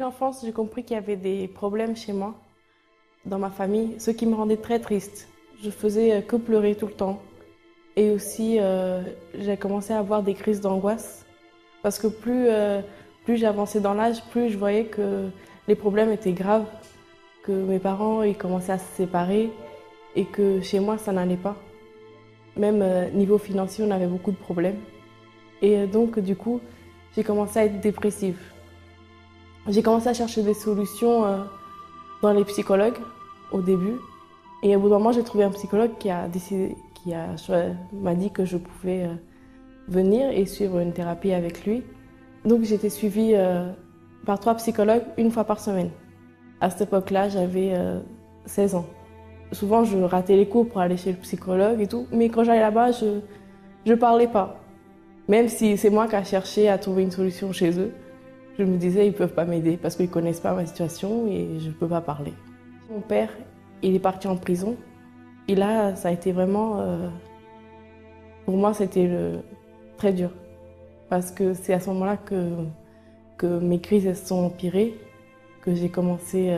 l'enfance, j'ai compris qu'il y avait des problèmes chez moi, dans ma famille, ce qui me rendait très triste. Je faisais que pleurer tout le temps. Et aussi, j'ai commencé à avoir des crises d'angoisse. Parce que plus j'avançais dans l'âge, plus je voyais que les problèmes étaient graves, que mes parents ils commençaient à se séparer et que chez moi, ça n'allait pas. Même niveau financier, on avait beaucoup de problèmes. Et donc, du coup, j'ai commencé à être dépressive. J'ai commencé à chercher des solutions dans les psychologues au début. Et au bout d'un moment, j'ai trouvé un psychologue m'a dit que je pouvais venir et suivre une thérapie avec lui. Donc j'ai été suivie par 3 psychologues une fois par semaine. À cette époque-là, j'avais 16 ans. Souvent, je ratais les cours pour aller chez le psychologue et tout, mais quand j'allais là-bas, je parlais pas. Même si c'est moi qui ai cherché à trouver une solution chez eux, je me disais ils peuvent pas m'aider parce qu'ils connaissent pas ma situation et je peux pas parler. Mon père, il est parti en prison et là, ça a été vraiment, pour moi, c'était très dur parce que c'est à ce moment-là que mes crises elles se sont empirées, que j'ai commencé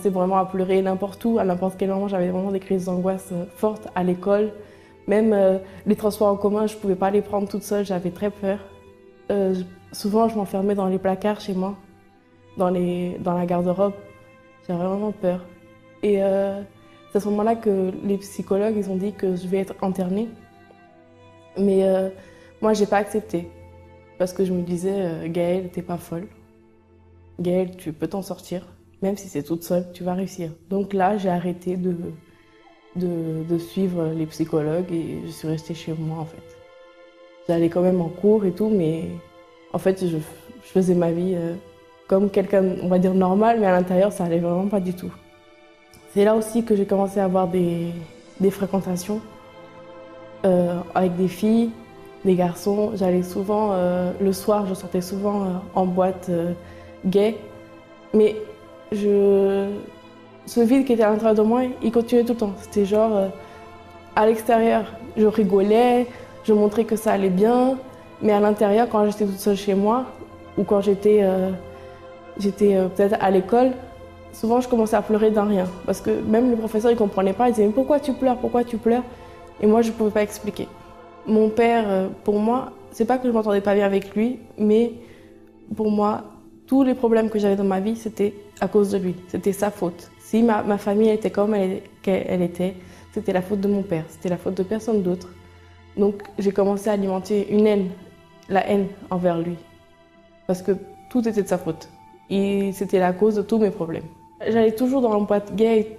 vraiment à pleurer n'importe où, à n'importe quel moment. J'avais vraiment des crises d'angoisse fortes à l'école. Même les transports en commun, je ne pouvais pas les prendre toute seule, j'avais très peur. Souvent, je m'enfermais dans les placards chez moi, dans la garde-robe. J'avais vraiment peur. Et c'est à ce moment-là que les psychologues ils ont dit que je vais être internée. Mais moi, je n'ai pas accepté. Parce que je me disais, Gaëlle, t'es pas folle. Gaëlle, tu peux t'en sortir. Même si c'est toute seule, tu vas réussir. Donc là, j'ai arrêté de suivre les psychologues et je suis restée chez moi en fait. J'allais quand même en cours et tout, mais en fait je faisais ma vie comme quelqu'un, on va dire normal, mais à l'intérieur ça allait vraiment pas du tout. C'est là aussi que j'ai commencé à avoir des fréquentations avec des filles, des garçons. J'allais souvent, le soir je sortais souvent en boîte gay, mais ce vide qui était à l'intérieur de moi, il continuait tout le temps. C'était genre, à l'extérieur, je rigolais, je montrais que ça allait bien, mais à l'intérieur, quand j'étais toute seule chez moi, ou quand j'étais peut-être à l'école, souvent je commençais à pleurer d'un rien. Parce que même les professeurs, ils ne comprenaient pas, ils disaient « Mais pourquoi tu pleures? Pourquoi tu pleures ?» Et moi, je ne pouvais pas expliquer. Mon père, pour moi, c'est pas que je ne m'entendais pas bien avec lui, mais pour moi, tous les problèmes que j'avais dans ma vie, c'était à cause de lui. C'était sa faute. Si ma famille était comme elle était, c'était la faute de mon père. C'était la faute de personne d'autre. Donc j'ai commencé à alimenter la haine envers lui. Parce que tout était de sa faute. Et c'était la cause de tous mes problèmes. J'allais toujours dans une boîte gay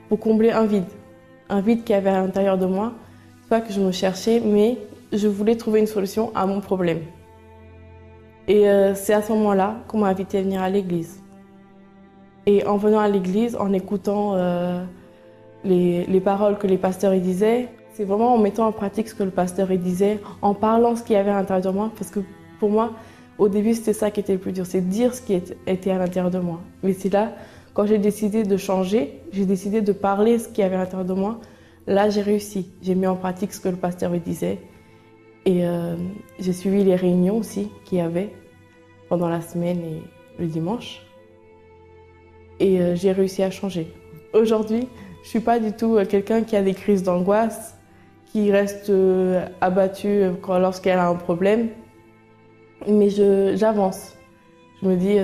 pour combler un vide. Un vide qu'il y avait à l'intérieur de moi. C'est pas que je me cherchais, mais je voulais trouver une solution à mon problème. Et c'est à ce moment-là qu'on m'a invité à venir à l'église. Et en venant à l'église, en écoutant les paroles que les pasteurs y disaient, c'est vraiment en mettant en pratique ce que le pasteur y disait, en parlant ce qu'il y avait à l'intérieur de moi, parce que pour moi, au début, c'était ça qui était le plus dur, c'est dire ce qui était à l'intérieur de moi. Mais c'est là, quand j'ai décidé de changer, j'ai décidé de parler ce qu'il y avait à l'intérieur de moi, là, j'ai réussi. J'ai mis en pratique ce que le pasteur y disait. Et j'ai suivi les réunions aussi qu'il y avait pendant la semaine et le dimanche. Et j'ai réussi à changer. Aujourd'hui, je ne suis pas du tout quelqu'un qui a des crises d'angoisse, qui reste abattu lorsqu'elle a un problème. Mais j'avance. Je me dis,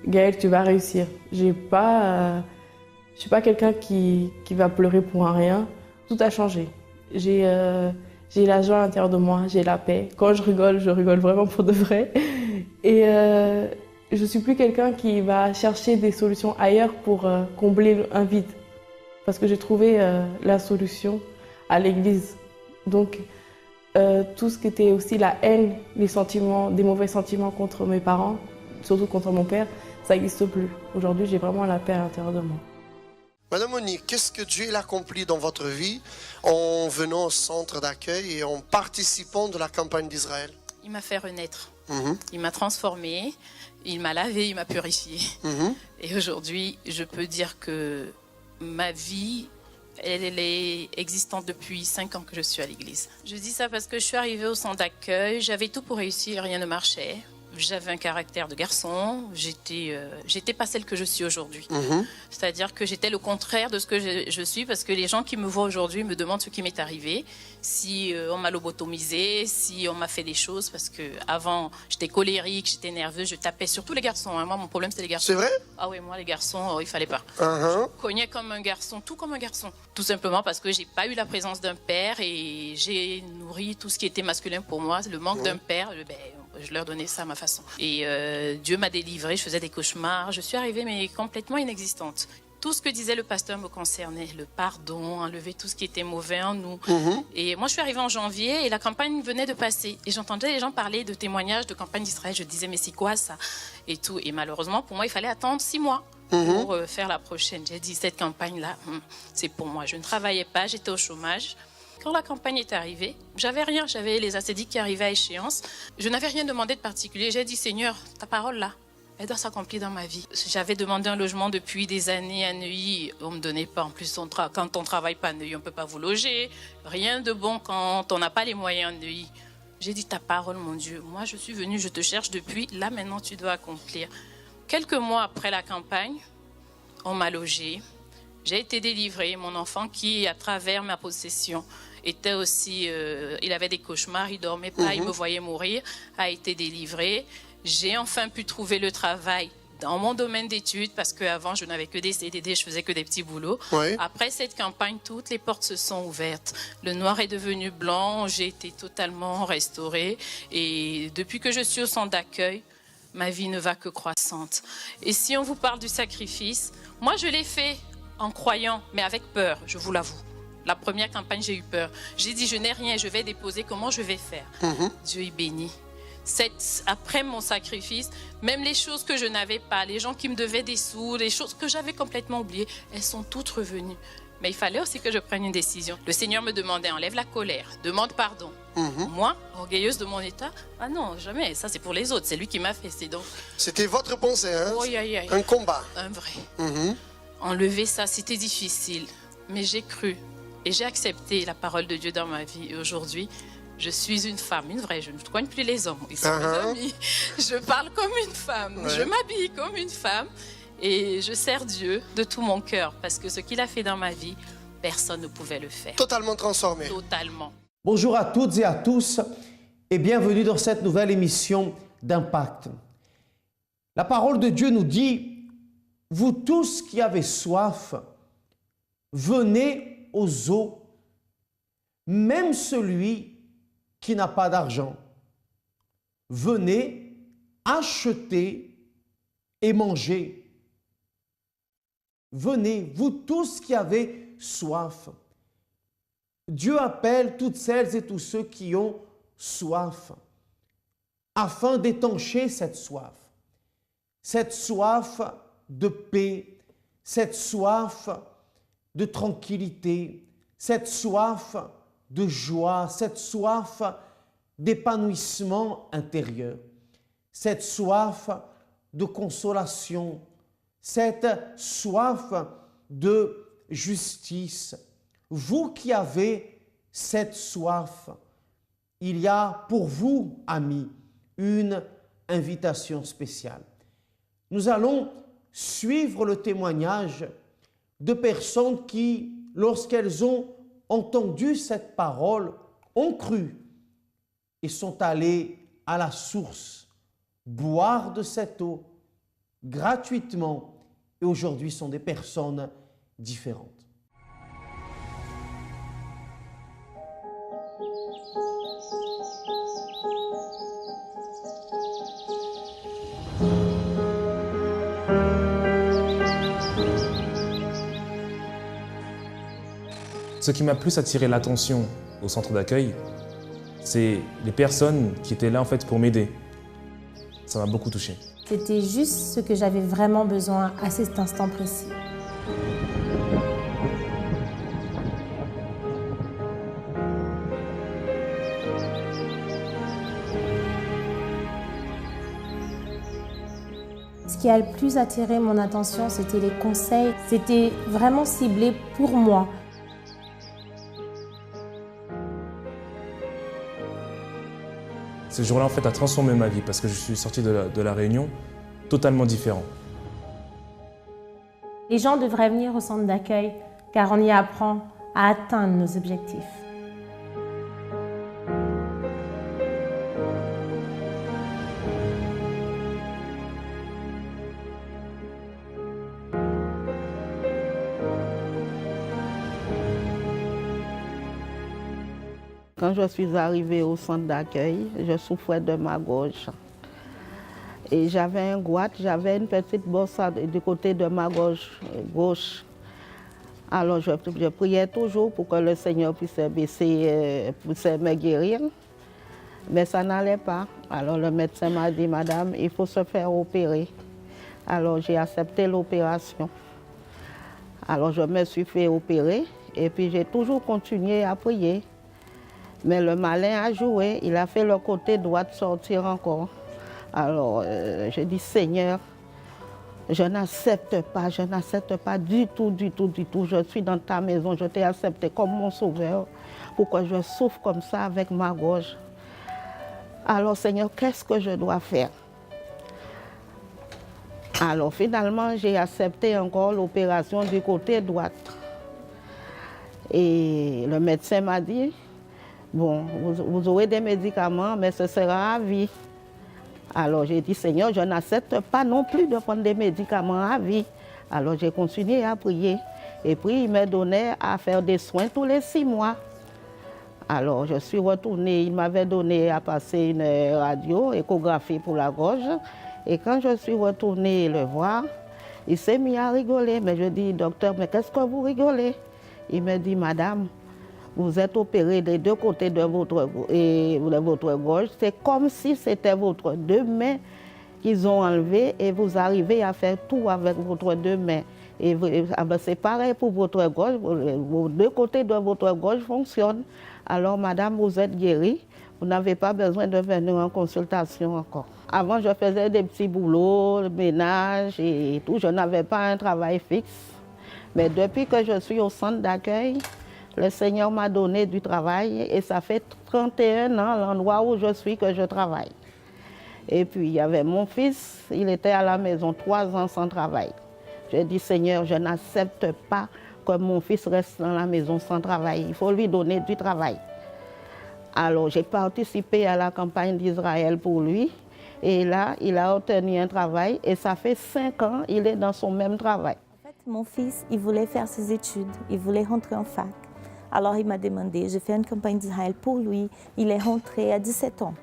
Gaëlle, tu vas réussir. Je ne suis pas quelqu'un qui va pleurer pour un rien. Tout a changé. J'ai la joie à l'intérieur de moi, j'ai la paix. Quand je rigole vraiment pour de vrai. Et je ne suis plus quelqu'un qui va chercher des solutions ailleurs pour combler un vide. Parce que j'ai trouvé la solution à l'église. Donc, tout ce qui était aussi la haine, les sentiments, des mauvais sentiments contre mes parents, surtout contre mon père, ça n'existe plus. Aujourd'hui, j'ai vraiment la paix à l'intérieur de moi. Madame Monique, qu'est-ce que Dieu a accompli dans votre vie en venant au centre d'accueil et en participant de la campagne d'Israël? Il m'a fait renaître. Il m'a transformée, il m'a lavé, il m'a purifiée. Et aujourd'hui, je peux dire que ma vie, elle est existante depuis 5 ans que je suis à l'église. Je dis ça parce que je suis arrivée au centre d'accueil, j'avais tout pour réussir, rien ne marchait. J'avais un caractère de garçon, j'étais pas celle que je suis aujourd'hui. C'est-à-dire que j'étais le contraire de ce que je suis, parce que les gens qui me voient aujourd'hui me demandent ce qui m'est arrivé, si on m'a lobotomisée, si on m'a fait des choses, parce que avant j'étais colérique, j'étais nerveuse, je tapais sur tous les garçons. Hein. Moi, mon problème c'était les garçons. C'est vrai? Ah oui, moi les garçons, il fallait pas. Je cognais comme un garçon, tout comme un garçon. Tout simplement parce que j'ai pas eu la présence d'un père et j'ai nourri tout ce qui était masculin pour moi. Le manque d'un père, je leur donnais ça à ma façon. Et Dieu m'a délivrée, je faisais des cauchemars. Je suis arrivée mais complètement inexistante. Tout ce que disait le pasteur me concernait, le pardon, enlever tout ce qui était mauvais en nous. Et moi, je suis arrivée en janvier et la campagne venait de passer. Et j'entendais les gens parler de témoignages de campagne d'Israël. Je disais, mais c'est quoi ça? Et tout. Et malheureusement, pour moi, il fallait attendre 6 mois pour faire la prochaine. J'ai dit, cette campagne-là, c'est pour moi. Je ne travaillais pas, j'étais au chômage. Quand la campagne est arrivée, j'avais rien. J'avais les ascédiques qui arrivaient à échéance. Je n'avais rien demandé de particulier. J'ai dit, Seigneur, ta parole là, elle doit s'accomplir dans ma vie. J'avais demandé un logement depuis des années à Neuilly. On ne me donnait pas. En plus, quand on ne travaille pas à Neuilly, on ne peut pas vous loger. Rien de bon quand on n'a pas les moyens à Neuilly. J'ai dit, ta parole, mon Dieu. Moi, je suis venue, je te cherche depuis. Là, maintenant, tu dois accomplir. Quelques mois après la campagne, on m'a logée. J'ai été délivrée. Mon enfant qui, à travers ma possession, était aussi... il avait des cauchemars, il ne dormait pas, il me voyait mourir, a été délivré. J'ai enfin pu trouver le travail dans mon domaine d'études parce qu'avant, je n'avais que des CDD, je faisais que des petits boulots. Après cette campagne, toutes les portes se sont ouvertes. Le noir est devenu blanc, j'ai été totalement restaurée. Et depuis que je suis au centre d'accueil, ma vie ne va que croissante. Et si on vous parle du sacrifice, moi, je l'ai fait en croyant, mais avec peur, je vous l'avoue. La première campagne, j'ai eu peur. J'ai dit, je n'ai rien, je vais déposer, comment je vais faire? Dieu est béni. Après mon sacrifice, même les choses que je n'avais pas, les gens qui me devaient des sous, les choses que j'avais complètement oubliées, elles sont toutes revenues. Mais il fallait aussi que je prenne une décision. Le Seigneur me demandait, enlève la colère, demande pardon. Moi, orgueilleuse de mon état, ah non, jamais, ça c'est pour les autres, c'est lui qui m'a fait. Donc... C'était votre pensée, hein? Oui. Un combat. Un vrai. Enlever ça, c'était difficile, mais j'ai cru et j'ai accepté la parole de Dieu dans ma vie. Et aujourd'hui, je suis une femme, une vraie, je ne coigne plus les hommes. Ils sont mes amis. Je parle comme une femme, je m'habille comme une femme et je sers Dieu de tout mon cœur parce que ce qu'il a fait dans ma vie, personne ne pouvait le faire. Totalement transformé. Totalement. Bonjour à toutes et à tous et bienvenue dans cette nouvelle émission d'Impact. La parole de Dieu nous dit, vous tous qui avez soif, venez aux eaux, même celui qui n'a pas d'argent. Venez, achetez et mangez. Venez, vous tous qui avez soif. Dieu appelle toutes celles et tous ceux qui ont soif, afin d'étancher cette soif de paix, cette soif de tranquillité, cette soif de joie, cette soif d'épanouissement intérieur, cette soif de consolation, cette soif de justice. Vous qui avez cette soif, il y a pour vous, amis, une invitation spéciale. Nous allons suivre le témoignage de personnes qui, lorsqu'elles ont entendu cette parole, ont cru et sont allées à la source, boire de cette eau gratuitement et aujourd'hui sont des personnes différentes. Ce qui m'a plus attiré l'attention au centre d'accueil, c'est les personnes qui étaient là en fait pour m'aider. Ça m'a beaucoup touché. C'était juste ce que j'avais vraiment besoin à cet instant précis. Ce qui a le plus attiré mon attention, c'était les conseils. C'était vraiment ciblé pour moi. Ce jour-là, en fait, a transformé ma vie parce que je suis sorti de la Réunion totalement différent. Les gens devraient venir au centre d'accueil car on y apprend à atteindre nos objectifs. Quand je suis arrivée au centre d'accueil, je souffrais de ma gorge. Et j'avais un goût, j'avais une petite bosse du côté de ma gorge gauche. Alors je priais toujours pour que le Seigneur puisse me guérir. Mais ça n'allait pas. Alors le médecin m'a dit, madame, il faut se faire opérer. Alors j'ai accepté l'opération. Alors je me suis fait opérer et puis j'ai toujours continué à prier. Mais le malin a joué, il a fait le côté droit de sortir encore. Alors j'ai dit, Seigneur, je n'accepte pas du tout. Je suis dans ta maison, je t'ai accepté comme mon sauveur. Pourquoi je souffre comme ça avec ma gorge? Alors Seigneur, qu'est-ce que je dois faire? Alors finalement, j'ai accepté encore l'opération du côté droit. Et le médecin m'a dit, bon, vous aurez des médicaments, mais ce sera à vie. Alors j'ai dit, Seigneur, je n'accepte pas non plus de prendre des médicaments à vie. Alors j'ai continué à prier. Et puis il m'a donné à faire des soins tous les 6 mois. Alors je suis retournée, il m'avait donné à passer une radio, échographie pour la gorge. Et quand je suis retournée le voir, il s'est mis à rigoler. Mais je dis, docteur, mais qu'est-ce que vous rigolez? Il me dit, madame, vous êtes opérée des deux côtés de votre gorge. C'est comme si c'était votre 2 mains qu'ils ont enlevées et vous arrivez à faire tout avec votre 2 mains. Et c'est pareil pour votre gorge, vos 2 côtés de votre gorge fonctionnent. Alors madame, vous êtes guérie, vous n'avez pas besoin de venir en consultation encore. Avant, je faisais des petits boulots, le ménage et tout, je n'avais pas un travail fixe. Mais depuis que je suis au centre d'accueil, le Seigneur m'a donné du travail et ça fait 31 ans l'endroit où je suis que je travaille. Et puis il y avait mon fils, il était à la maison 3 ans sans travail. J'ai dit, Seigneur, je n'accepte pas que mon fils reste dans la maison sans travail. Il faut lui donner du travail. Alors j'ai participé à la campagne d'Israël pour lui. Et là, il a obtenu un travail et ça fait 5 ans, il est dans son même travail. En fait, mon fils, il voulait faire ses études, il voulait rentrer en fac. Alors il m'a demandé, j'ai fait une campagne d'Israël pour lui, il est rentré à 17 ans.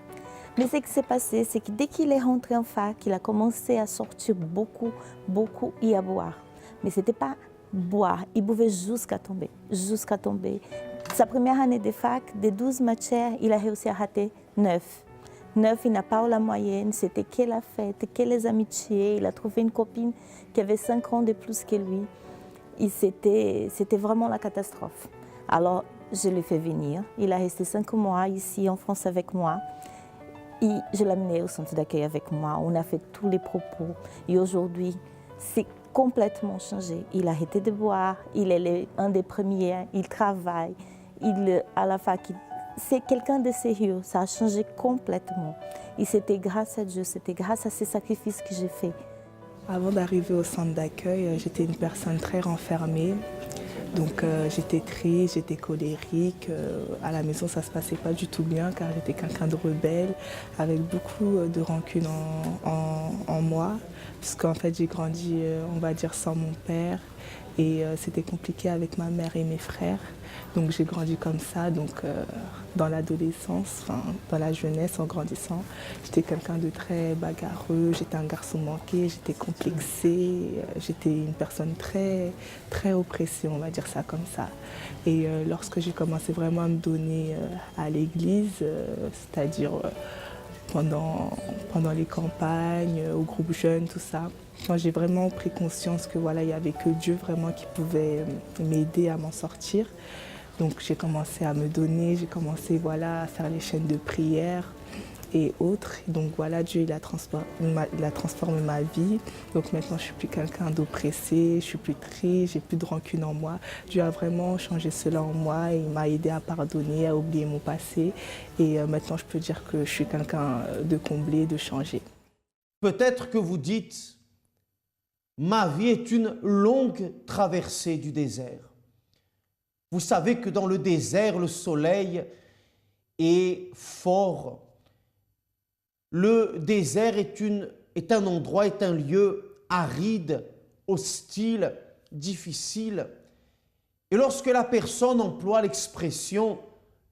Mais ce qui s'est passé, c'est que dès qu'il est rentré en fac, il a commencé à sortir beaucoup et à boire. Mais ce n'était pas boire, il buvait jusqu'à tomber. Sa première année de fac, de 12 matières, il a réussi à rater 9. 9, il n'a pas eu la moyenne, c'était que la fête, que les amitiés. Il a trouvé une copine qui avait 5 ans de plus que lui. C'était vraiment la catastrophe. Alors, je l'ai fait venir. Il a resté 5 mois ici en France avec moi. Et je l'ai amené au centre d'accueil avec moi. On a fait tous les propos. Et aujourd'hui, c'est complètement changé. Il a arrêté de boire. Il est un des premiers. Il travaille. À la fac, c'est quelqu'un de sérieux. Ça a changé complètement. Et c'était grâce à Dieu. C'était grâce à ces sacrifices que j'ai faits. Avant d'arriver au centre d'accueil, j'étais une personne très renfermée. Donc j'étais triste, j'étais colérique. À la maison, ça ne se passait pas du tout bien car j'étais quelqu'un de rebelle, avec beaucoup de rancune en moi. Puisqu'en fait, j'ai grandi, on va dire, sans mon père. Et c'était compliqué avec ma mère et mes frères. Donc j'ai grandi comme ça. Donc dans l'adolescence, dans la jeunesse, en grandissant, j'étais quelqu'un de très bagarreux. J'étais un garçon manqué, j'étais complexé. J'étais une personne très oppressée, on va dire ça comme ça. Et lorsque j'ai commencé vraiment à me donner à l'église, c'est-à-dire pendant les campagnes, au groupe jeune, tout ça, quand j'ai vraiment pris conscience que voilà, il n'y avait que Dieu vraiment qui pouvait m'aider à m'en sortir. Donc j'ai commencé à me donner, j'ai commencé voilà, à faire les chaînes de prière. et autres. Donc voilà, Dieu il a transformé ma vie. Donc maintenant je suis plus quelqu'un d'oppressé, je suis plus triste, j'ai plus de rancune en moi. Dieu a vraiment changé cela en moi et il m'a aidé à pardonner, à oublier mon passé. Et maintenant je peux dire que je suis quelqu'un de comblé, de changé. Peut-être que vous dites, ma vie est une longue traversée du désert. Vous savez que dans le désert, le soleil est fort. Le désert est un endroit, est un lieu aride, hostile, difficile. Et lorsque la personne emploie l'expression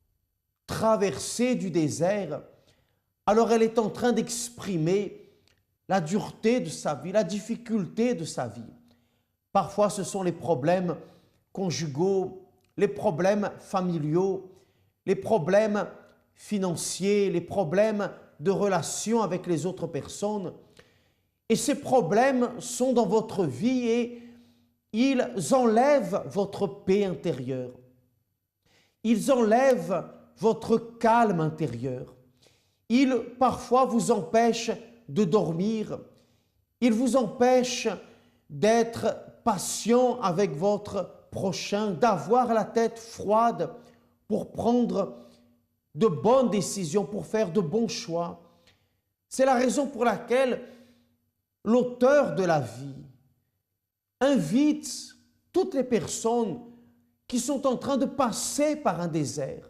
« traversée du désert », alors elle est en train d'exprimer la dureté de sa vie, la difficulté de sa vie. Parfois, ce sont les problèmes conjugaux, les problèmes familiaux, les problèmes financiers, les problèmes de relations avec les autres personnes. Et ces problèmes sont dans votre vie et ils enlèvent votre paix intérieure. Ils enlèvent votre calme intérieur. Ils, parfois, vous empêchent de dormir. Ils vous empêchent d'être patient avec votre prochain, d'avoir la tête froide pour prendre de bonnes décisions, pour faire de bons choix. C'est la raison pour laquelle l'auteur de la vie invite toutes les personnes qui sont en train de passer par un désert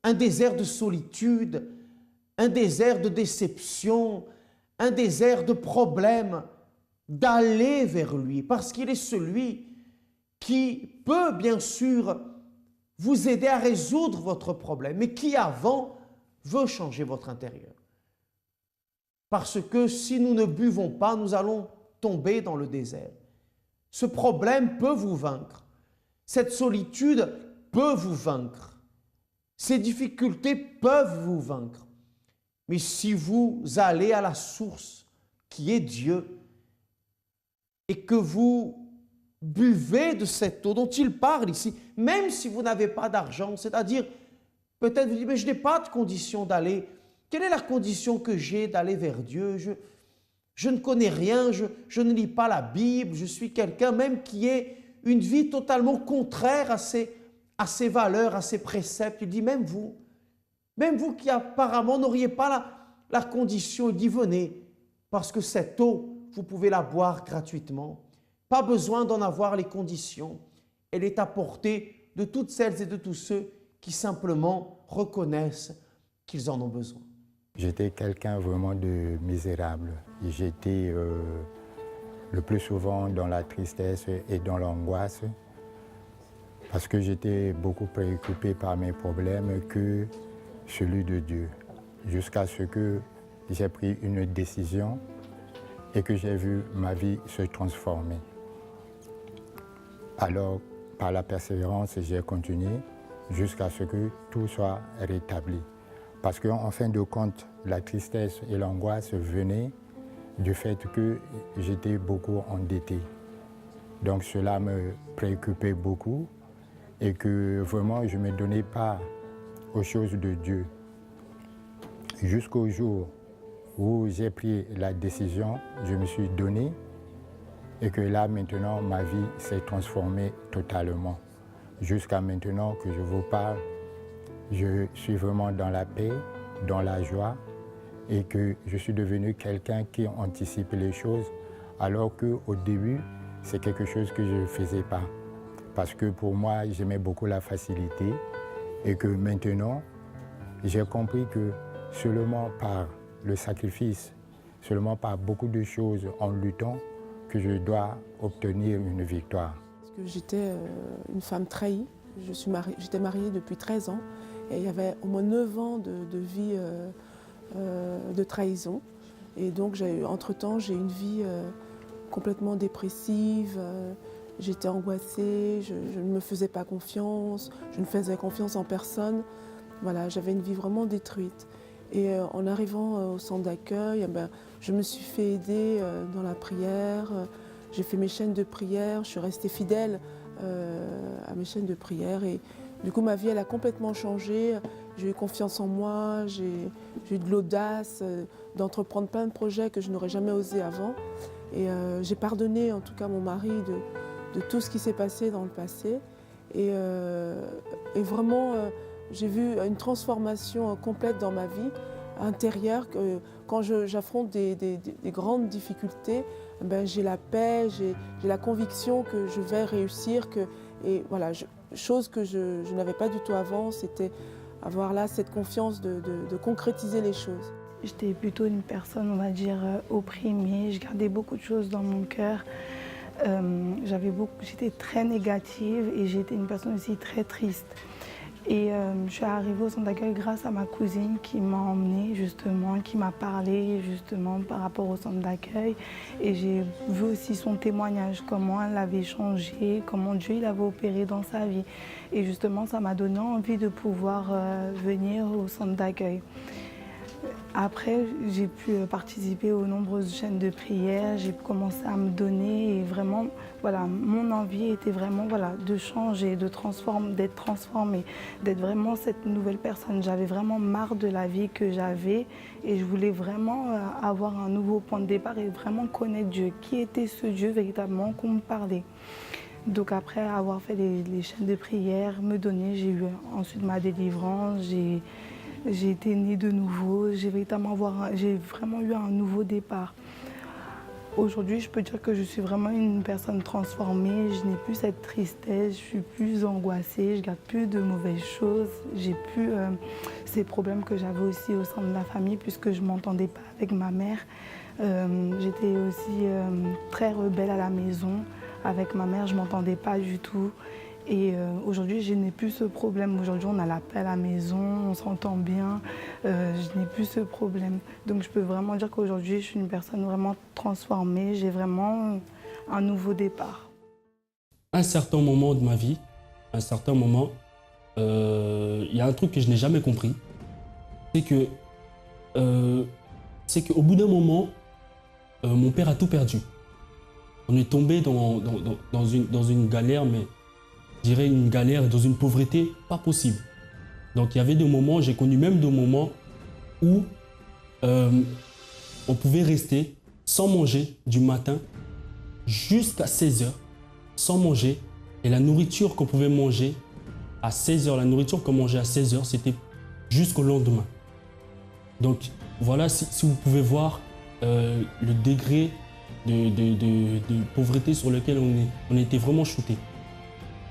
de solitude, un désert de déception, un désert de problèmes, d'aller vers lui, parce qu'il est celui qui peut bien sûr vous aider à résoudre votre problème, mais qui avant veut changer votre intérieur. Parce que si nous ne buvons pas, nous allons tomber dans le désert. Ce problème peut vous vaincre. Cette solitude peut vous vaincre. Ces difficultés peuvent vous vaincre. Mais si vous allez à la source qui est Dieu et que vous buvez de cette eau dont il parle ici, même si vous n'avez pas d'argent, c'est-à-dire peut-être vous dites, mais je n'ai pas de condition d'aller. Quelle est la condition que j'ai d'aller vers Dieu? Je ne connais rien, je ne lis pas la Bible, je suis quelqu'un même qui ait une vie totalement contraire à ses valeurs, à ses préceptes. Il dit, même vous qui apparemment n'auriez pas la condition, il dit, venez, parce que cette eau, vous pouvez la boire gratuitement. Pas besoin d'en avoir les conditions. Elle est à portée de toutes celles et de tous ceux qui simplement reconnaissent qu'ils en ont besoin. J'étais quelqu'un vraiment de misérable. J'étais le plus souvent dans la tristesse et dans l'angoisse parce que j'étais beaucoup préoccupé par mes problèmes que celui de Dieu, jusqu'à ce que j'ai pris une décision et que j'ai vu ma vie se transformer. Alors, par la persévérance, j'ai continué jusqu'à ce que tout soit rétabli. Parce qu'en fin de compte, la tristesse et l'angoisse venaient du fait que j'étais beaucoup endetté. Donc cela me préoccupait beaucoup et que vraiment je ne me donnais pas aux choses de Dieu. Jusqu'au jour où j'ai pris la décision, je me suis donné et que là maintenant ma vie s'est transformée totalement. Jusqu'à maintenant que je vous parle, je suis vraiment dans la paix, dans la joie et que je suis devenu quelqu'un qui anticipe les choses alors qu'au début, c'est quelque chose que je ne faisais pas. Parce que pour moi, j'aimais beaucoup la facilité et que maintenant, j'ai compris que seulement par le sacrifice, seulement par beaucoup de choses en luttant, que je dois obtenir une victoire. Parce que j'étais une femme trahie. J'étais mariée depuis 13 ans et il y avait au moins 9 ans de vie de trahison. Et donc, entre-temps, j'ai une vie complètement dépressive. J'étais angoissée, je ne me faisais pas confiance, je ne faisais confiance en personne. Voilà, j'avais une vie vraiment détruite. Et en arrivant au centre d'accueil, je me suis fait aider dans la prière. J'ai fait mes chaînes de prière, je suis restée fidèle à mes chaînes de prière. Et du coup, ma vie, elle a complètement changé. J'ai eu confiance en moi, j'ai eu de l'audace d'entreprendre plein de projets que je n'aurais jamais osé avant. Et j'ai pardonné en tout cas mon mari de tout ce qui s'est passé dans le passé. Et vraiment, j'ai vu une transformation complète dans ma vie intérieure. Quand j'affronte des grandes difficultés, ben, j'ai la paix, j'ai la conviction que je vais réussir. Et voilà, chose que je n'avais pas du tout avant, c'était avoir là cette confiance de concrétiser les choses. J'étais plutôt une personne, on va dire, opprimée. Je gardais beaucoup de choses dans mon cœur. J'étais très négative et j'étais une personne aussi très triste. Et je suis arrivée au centre d'accueil grâce à ma cousine qui m'a emmenée justement, qui m'a parlé justement par rapport au centre d'accueil. Et j'ai vu aussi son témoignage, comment elle avait changé, comment Dieu il avait opéré dans sa vie. Et justement, ça m'a donné envie de pouvoir venir au centre d'accueil. Après, j'ai pu participer aux nombreuses chaînes de prière, j'ai commencé à me donner et vraiment, voilà, mon envie était vraiment de changer, d'être transformée, d'être vraiment cette nouvelle personne. J'avais vraiment marre de la vie que j'avais et je voulais vraiment avoir un nouveau point de départ et vraiment connaître Dieu. Qui était ce Dieu véritablement qu'on me parlait? Donc après avoir fait les chaînes de prière, me donner, j'ai eu ensuite ma délivrance, j'ai été née de nouveau, j'ai vraiment eu un nouveau départ. Aujourd'hui, je peux dire que je suis vraiment une personne transformée, je n'ai plus cette tristesse, je suis plus angoissée, je ne garde plus de mauvaises choses, j'ai plus ces problèmes que j'avais aussi au sein de la famille puisque je ne m'entendais pas avec ma mère. J'étais aussi très rebelle à la maison, avec ma mère je ne m'entendais pas du tout. Et aujourd'hui, je n'ai plus ce problème. Aujourd'hui, on a la paix à la maison, on s'entend bien. Je n'ai plus ce problème. Donc, je peux vraiment dire qu'aujourd'hui, je suis une personne vraiment transformée. J'ai vraiment un nouveau départ. À un certain moment de ma vie, il y a un truc que je n'ai jamais compris. C'est qu'au bout d'un moment, mon père a tout perdu. On est tombé dans une galère, mais je dirais une galère dans une pauvreté pas possible. Donc il y avait des moments, j'ai connu même des moments où on pouvait rester sans manger du matin jusqu'à 16h, sans manger. Et la nourriture qu'on pouvait manger à 16h, la nourriture qu'on mangeait à 16h, c'était jusqu'au lendemain. Donc voilà, si vous pouvez voir le degré de pauvreté sur lequel on était vraiment shooté.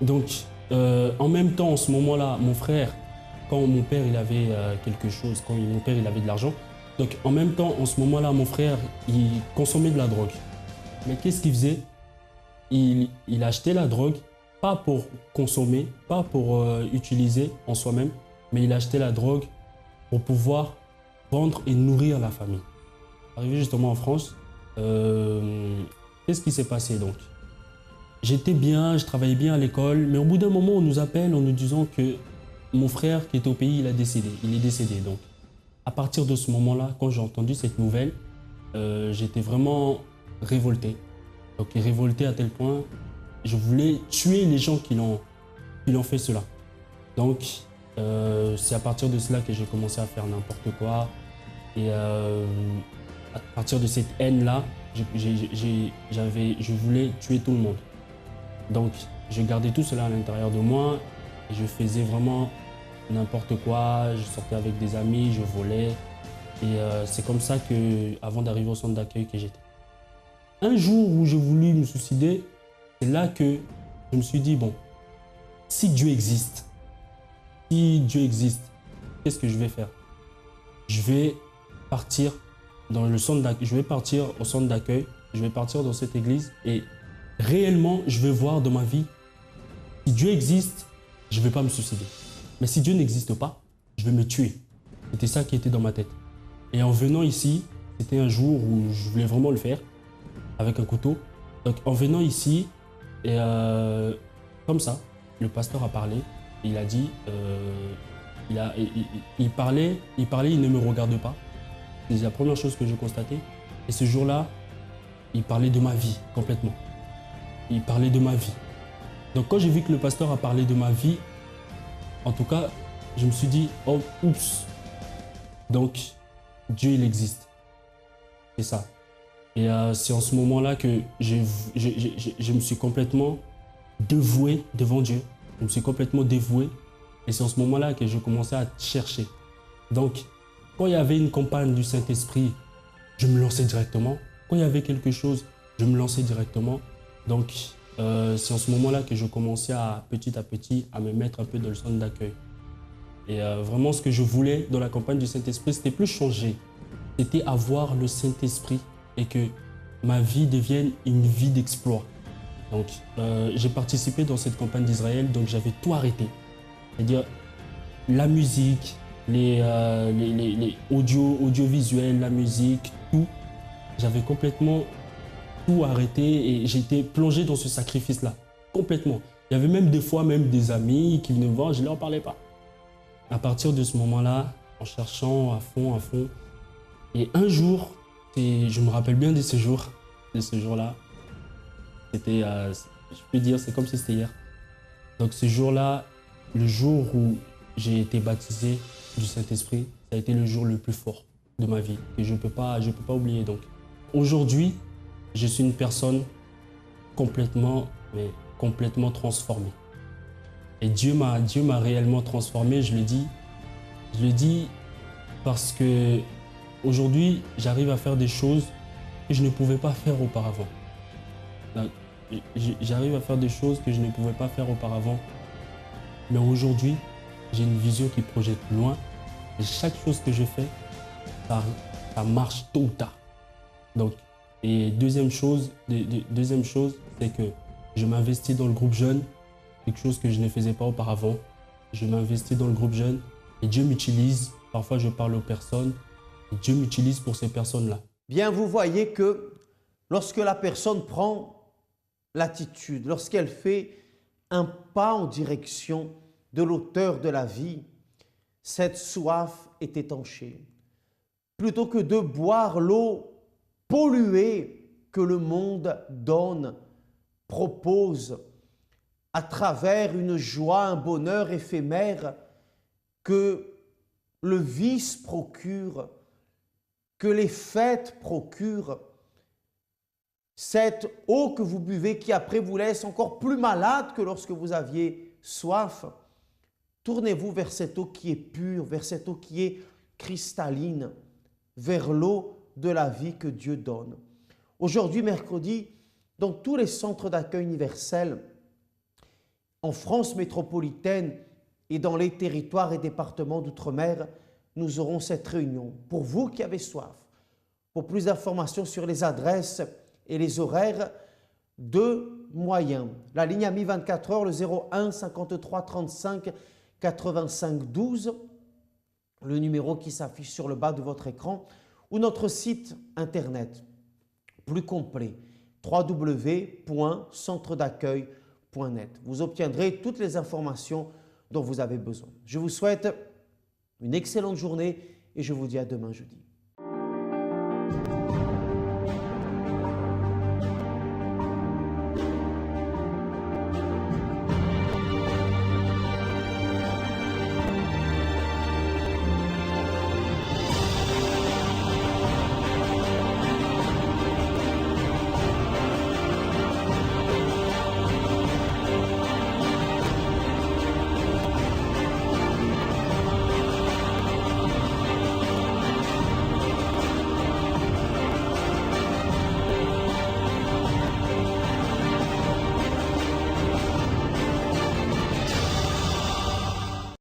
Donc, en même temps, en ce moment-là, mon frère, quand mon père il avait quelque chose, quand mon père il avait de l'argent, donc en même temps, en ce moment-là, mon frère, il consommait de la drogue. Mais qu'est-ce qu'il faisait? Il achetait la drogue, pas pour consommer, pas pour utiliser en soi-même, mais il achetait la drogue pour pouvoir vendre et nourrir la famille. Arrivé justement en France, qu'est-ce qui s'est passé donc? J'étais bien, je travaillais bien à l'école, mais au bout d'un moment, on nous appelle en nous disant que mon frère qui est au pays, il est décédé. Donc, à partir de ce moment-là, quand j'ai entendu cette nouvelle, j'étais vraiment révolté. Donc, révolté à tel point, je voulais tuer les gens qui l'ont fait cela. Donc, c'est à partir de cela que j'ai commencé à faire n'importe quoi. Et à partir de cette haine-là, je voulais tuer tout le monde. Donc, je gardais tout cela à l'intérieur de moi et je faisais vraiment n'importe quoi. Je sortais avec des amis, je volais. Et c'est comme ça que, avant d'arriver au centre d'accueil, que j'étais. Un jour où j'ai voulu me suicider, c'est là que je me suis dit, bon, si Dieu existe, qu'est-ce que je vais faire? Je vais partir dans le centre d'accueil, je vais partir au centre d'accueil, je vais partir dans cette église et réellement, je vais voir dans ma vie, si Dieu existe, je ne vais pas me suicider. Mais si Dieu n'existe pas, je vais me tuer. C'était ça qui était dans ma tête. Et en venant ici, c'était un jour où je voulais vraiment le faire, avec un couteau. Donc en venant ici, et comme ça, le pasteur a parlé, il a dit, il parlait, il ne me regarde pas. C'est la première chose que j'ai constatée. Et ce jour-là, il parlait de ma vie complètement. Il parlait de ma vie. Donc quand j'ai vu que le pasteur a parlé de ma vie, en tout cas, je me suis dit, oh, oups. Donc, Dieu, il existe. C'est ça. Et c'est en ce moment-là que je me suis complètement dévoué devant Dieu. Je me suis complètement dévoué. Et c'est en ce moment-là que je commençais à chercher. Donc, quand il y avait une campagne du Saint-Esprit, je me lançais directement. Quand il y avait quelque chose, je me lançais directement. Donc, c'est en ce moment-là que je commençais petit à petit à me mettre un peu dans le centre d'accueil. Et vraiment, ce que je voulais dans la campagne du Saint-Esprit, c'était plus changer. C'était avoir le Saint-Esprit et que ma vie devienne une vie d'exploit. Donc, j'ai participé dans cette campagne d'Israël, donc j'avais tout arrêté. C'est-à-dire la musique, les audiovisuels, la musique, tout. J'avais complètement tout arrêté et j'étais plongé dans ce sacrifice-là, complètement. Il y avait même des fois des amis qui venaient me voir, je ne leur parlais pas. À partir de ce moment-là, en cherchant à fond, et un jour, je me rappelle bien de ce jour-là, c'était, je peux dire, c'est comme si c'était hier. Donc ce jour-là, le jour où j'ai été baptisé du Saint-Esprit, ça a été le jour le plus fort de ma vie, que je ne peux pas oublier. Donc aujourd'hui, je suis une personne complètement transformée. Et Dieu m'a réellement transformé, je le dis parce que aujourd'hui, j'arrive à faire des choses que je ne pouvais pas faire auparavant. J'arrive à faire des choses que je ne pouvais pas faire auparavant. Mais aujourd'hui, j'ai une vision qui projette loin. Et chaque chose que je fais, ça marche tôt ou tard. Donc, et deuxième chose, c'est que je m'investis dans le groupe jeune, quelque chose que je ne faisais pas auparavant. Je m'investis dans le groupe jeune et Dieu m'utilise. Parfois, je parle aux personnes et Dieu m'utilise pour ces personnes-là. Bien, vous voyez que lorsque la personne prend l'attitude, lorsqu'elle fait un pas en direction de l'auteur de la vie, cette soif est étanchée. Plutôt que de boire l'eau polluée que le monde donne, propose, à travers une joie, un bonheur éphémère que le vice procure, que les fêtes procurent, cette eau que vous buvez qui après vous laisse encore plus malade que lorsque vous aviez soif, tournez-vous vers cette eau qui est pure, vers cette eau qui est cristalline, vers l'eau de la vie que Dieu donne. Aujourd'hui, mercredi, dans tous les centres d'accueil universels, en France métropolitaine et dans les territoires et départements d'outre-mer, nous aurons cette réunion. Pour vous qui avez soif, pour plus d'informations sur les adresses et les horaires, deux moyens. La ligne AMI 24 heures, le 01 53 35 85 12, le numéro qui s'affiche sur le bas de votre écran, ou notre site internet plus complet, www.centredaccueil.net. Vous obtiendrez toutes les informations dont vous avez besoin. Je vous souhaite une excellente journée et je vous dis à demain jeudi.